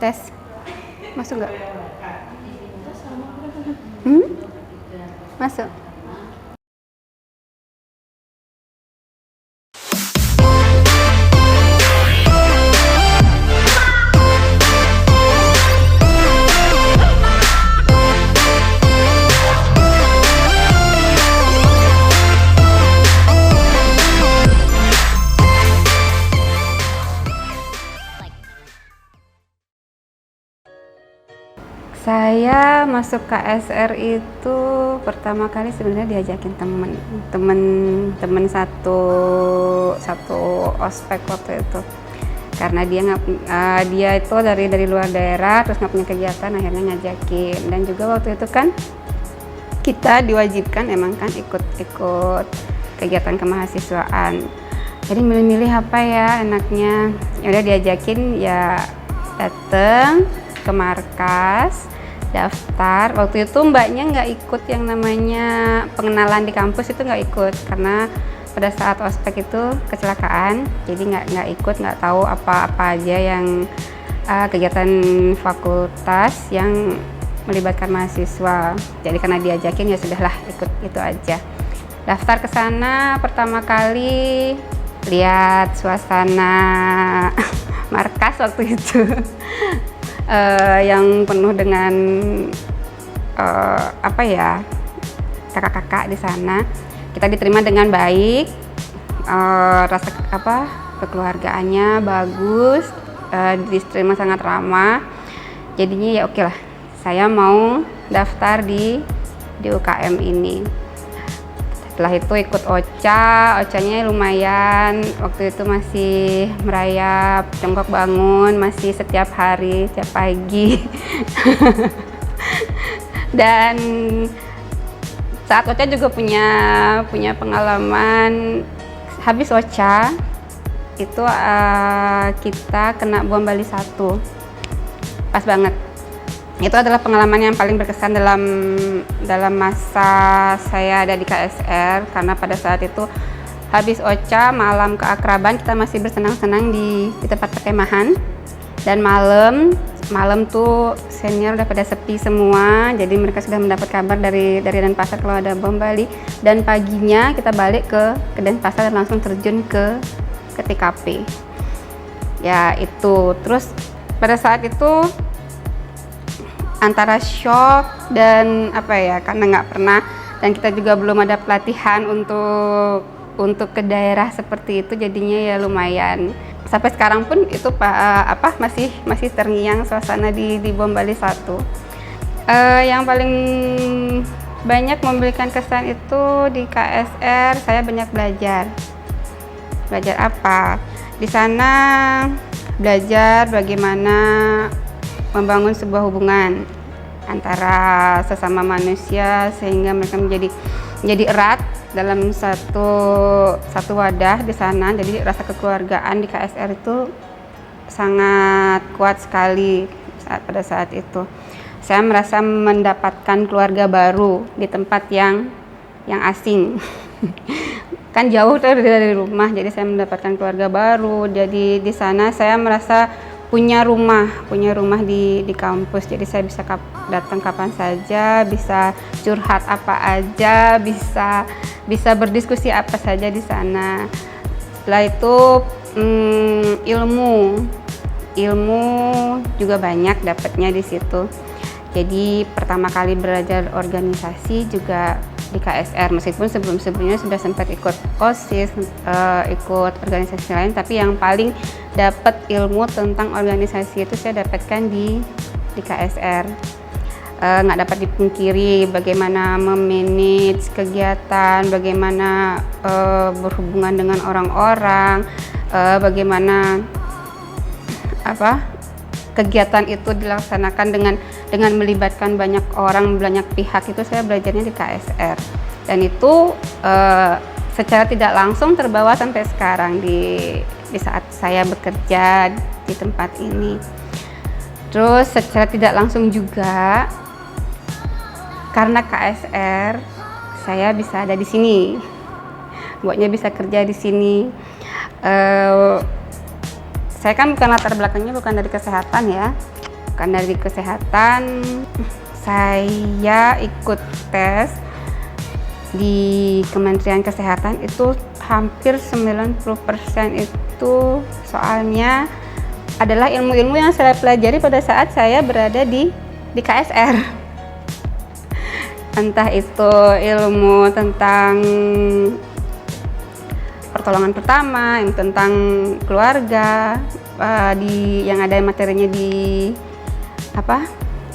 tes. Masuk nggak? Masuk. Saya masuk KSR itu pertama kali sebenarnya diajakin temen satu ospek waktu itu, karena dia itu dari luar daerah terus nggak punya kegiatan, akhirnya ngajakin. Dan juga waktu itu kan kita diwajibkan emang kan ikut kegiatan kemahasiswaan, jadi milih-milih apa ya enaknya. Ya udah diajakin, ya dateng ke markas, daftar. Waktu itu mbaknya nggak ikut yang namanya pengenalan di kampus, itu nggak ikut karena pada saat ospek itu kecelakaan, jadi nggak ikut, nggak tahu apa aja yang kegiatan fakultas yang melibatkan mahasiswa. Jadi karena diajakin ya sudahlah ikut itu aja. Daftar ke sana, pertama kali lihat suasana markas waktu itu. Yang penuh dengan kakak-kakak di sana. Kita diterima dengan baik, rasa kekeluargaannya bagus, diterima sangat ramah. Jadinya ya oke lah, saya mau daftar di UKM ini. Setelah itu ikut OCA-nya lumayan, waktu itu masih merayap, jongkok bangun, masih setiap hari, setiap pagi. Dan saat OCA juga punya pengalaman, habis OCA itu kita kena bom Bali 1, pas banget. Itu adalah pengalaman yang paling berkesan dalam masa saya ada di KSR, karena pada saat itu habis OCA, malam keakraban, kita masih bersenang-senang di tempat perkemahan. Dan malam tuh senior udah pada sepi semua, jadi mereka sudah mendapat kabar dari Denpasar kalau ada bom Bali. Dan paginya kita balik ke Denpasar dan langsung terjun ke TKP. Ya itu, terus pada saat itu antara shock dan karena nggak pernah, dan kita juga belum ada pelatihan untuk ke daerah seperti itu, jadinya ya lumayan. Sampai sekarang pun itu masih terngiang suasana di bom Bali 1. Yang paling banyak memberikan kesan itu di KSR, saya banyak belajar apa di sana, belajar bagaimana membangun sebuah hubungan antara sesama manusia sehingga mereka menjadi erat dalam satu wadah di sana. Jadi rasa kekeluargaan di KSR itu sangat kuat sekali pada saat itu. Saya merasa mendapatkan keluarga baru di tempat yang asing. Kan jauh dari rumah, jadi saya mendapatkan keluarga baru. Jadi di sana saya merasa punya rumah di kampus, jadi saya bisa datang kapan saja, bisa curhat apa aja, bisa berdiskusi apa saja di sana. Setelah itu ilmu juga banyak dapatnya di situ. Jadi pertama kali belajar organisasi juga di KSR, meskipun sebelumnya sudah sempat ikut OSIS, ikut organisasi lain, tapi yang paling dapat ilmu tentang organisasi itu saya dapatkan di KSR. Nggak dapat dipungkiri bagaimana memanage kegiatan, bagaimana berhubungan dengan orang-orang, bagaimana kegiatan itu dilaksanakan dengan melibatkan banyak orang, banyak pihak. Itu saya belajarnya di KSR, dan itu secara tidak langsung terbawa sampai sekarang di saat saya bekerja di tempat ini. Terus secara tidak langsung juga karena KSR saya bisa ada di sini, buatnya bisa kerja di sini. Saya kan bukan latar belakangnya bukan dari kesehatan ya, Karena dari kesehatan saya ikut tes di Kementerian Kesehatan itu hampir 90% itu soalnya adalah ilmu-ilmu yang saya pelajari pada saat saya berada di KSR. Entah itu ilmu tentang pertolongan pertama, ilmu tentang keluarga, yang ada materinya di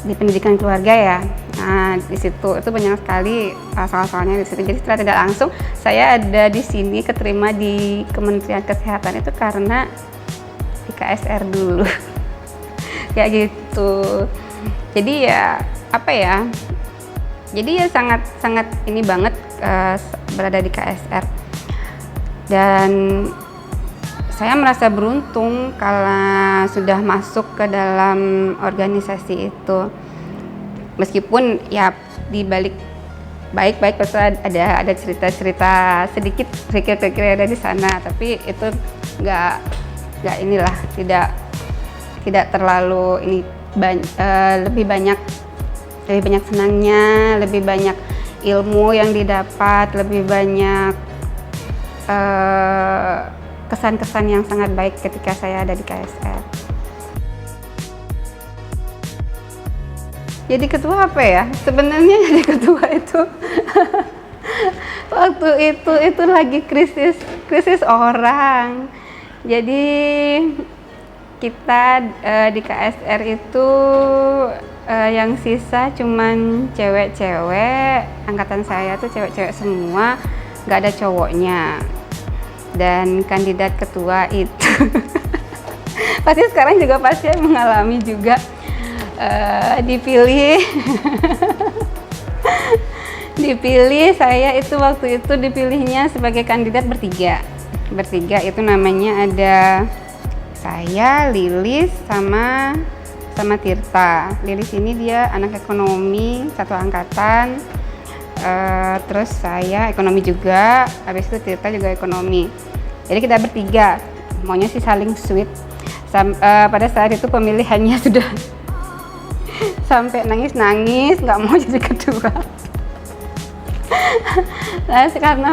pendidikan keluarga ya. Nah, di situ itu banyak sekali soal-soalnya di situ. Jadi setelah tidak langsung saya ada di sini keterima di Kementerian Kesehatan itu karena di KSR dulu. Kayak gitu. Jadi ya Jadi ya sangat ini banget berada di KSR. Dan saya merasa beruntung karena sudah masuk ke dalam organisasi itu. Meskipun ya di balik baik-baik pasti ada cerita-cerita sedikit ada di sana, tapi itu nggak tidak terlalu ini lebih banyak senangnya, lebih banyak ilmu yang didapat, lebih banyak kesan-kesan yang sangat baik ketika saya ada di KSR. Jadi ketua apa ya? Sebenarnya jadi ketua itu waktu itu lagi krisis orang. Jadi kita di KSR itu yang sisa cuman cewek-cewek. Angkatan saya tuh cewek-cewek semua, nggak ada cowoknya. Dan kandidat ketua itu pasti sekarang juga pasti mengalami juga dipilih saya itu waktu itu dipilihnya sebagai kandidat bertiga itu namanya ada saya, Lilis sama Tirta. Lilis ini dia anak ekonomi satu angkatan. Terus saya ekonomi juga, habis itu Tirta juga ekonomi. Jadi kita bertiga maunya sih saling sweet. Pada saat itu pemilihannya sudah sampai nangis nggak mau jadi ketua. Nah, karena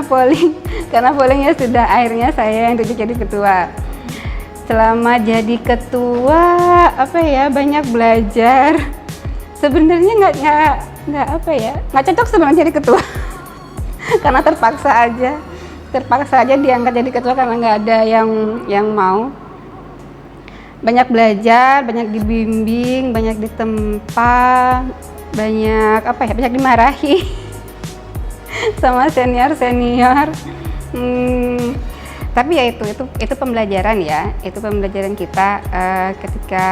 pollingnya sudah, akhirnya saya yang jadi ketua. Selama jadi ketua banyak belajar. Sebenarnya nggak cocok sebenarnya jadi ketua karena terpaksa aja diangkat jadi ketua karena nggak ada yang mau. Banyak belajar, banyak dibimbing, banyak ditempa, banyak dimarahi sama senior. Tapi ya itu pembelajaran ya, itu pembelajaran kita ketika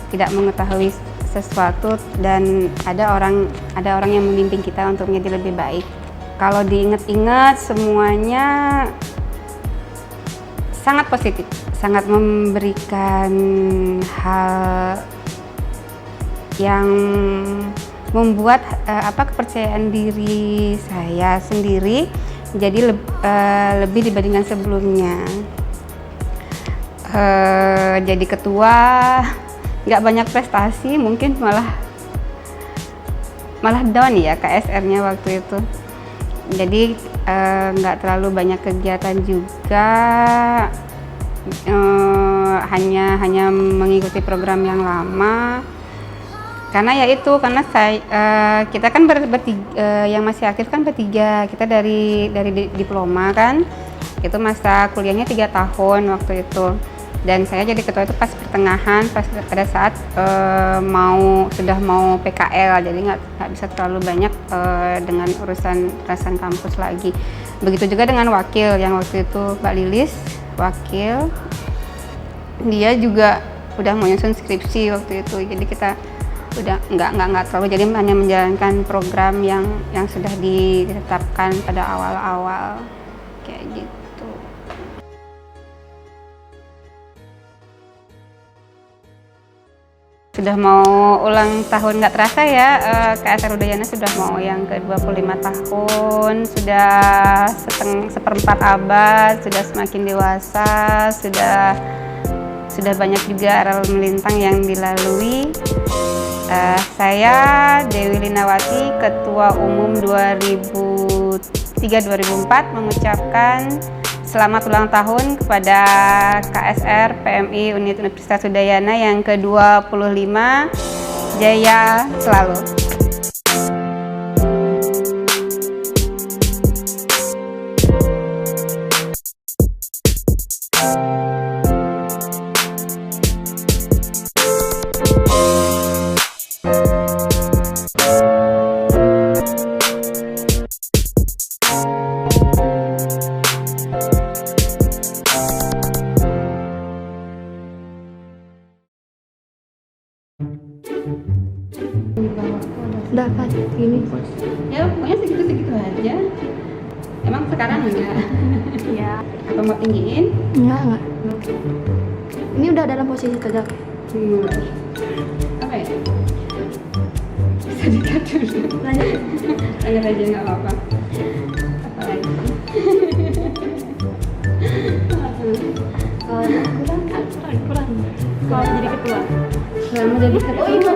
tidak mengetahui sesuatu dan ada orang yang membimbing kita untuk menjadi lebih baik. Kalau diingat-ingat semuanya sangat positif, sangat memberikan hal yang membuat kepercayaan diri saya sendiri jadi lebih dibandingkan sebelumnya. Jadi ketua nggak banyak prestasi, mungkin malah down ya KSR-nya waktu itu. Jadi nggak terlalu banyak kegiatan juga, hanya mengikuti program yang lama. Karena kita kan yang masih aktif kan bertiga, kita dari diploma kan, itu masa kuliahnya 3 tahun waktu itu. Dan saya jadi ketua itu pas pertengahan, pada saat sudah mau PKL, jadi nggak bisa terlalu banyak dengan urusan kampus lagi. Begitu juga dengan wakil yang waktu itu Mbak Lilis, wakil, dia juga udah mau nyusun skripsi waktu itu, jadi kita udah nggak terlalu, jadi hanya menjalankan program yang sudah ditetapkan pada awal-awal kayak gitu. Sudah mau ulang tahun, nggak terasa ya, KSR Udayana sudah mau yang ke-25 tahun, sudah seperempat abad, sudah semakin dewasa, sudah sudah banyak juga aral melintang yang dilalui. Saya Dewi Linawati, Ketua Umum 2003-2004 mengucapkan selamat ulang tahun kepada KSR PMI Unit Universitas Udayana yang ke-25. Jaya selalu. Dapat ini Ya pokoknya segitu-segitu aja. Emang sekarang enggak? ya Apa mau tinggiin? enggak ini udah dalam posisi tegak. Apa ya? Bisa dikat dulu. Lanjut aja nggak apa-apa. Apa lagi? Kurang kalau jadi ketua. Selama jadi ketua. Oh iya,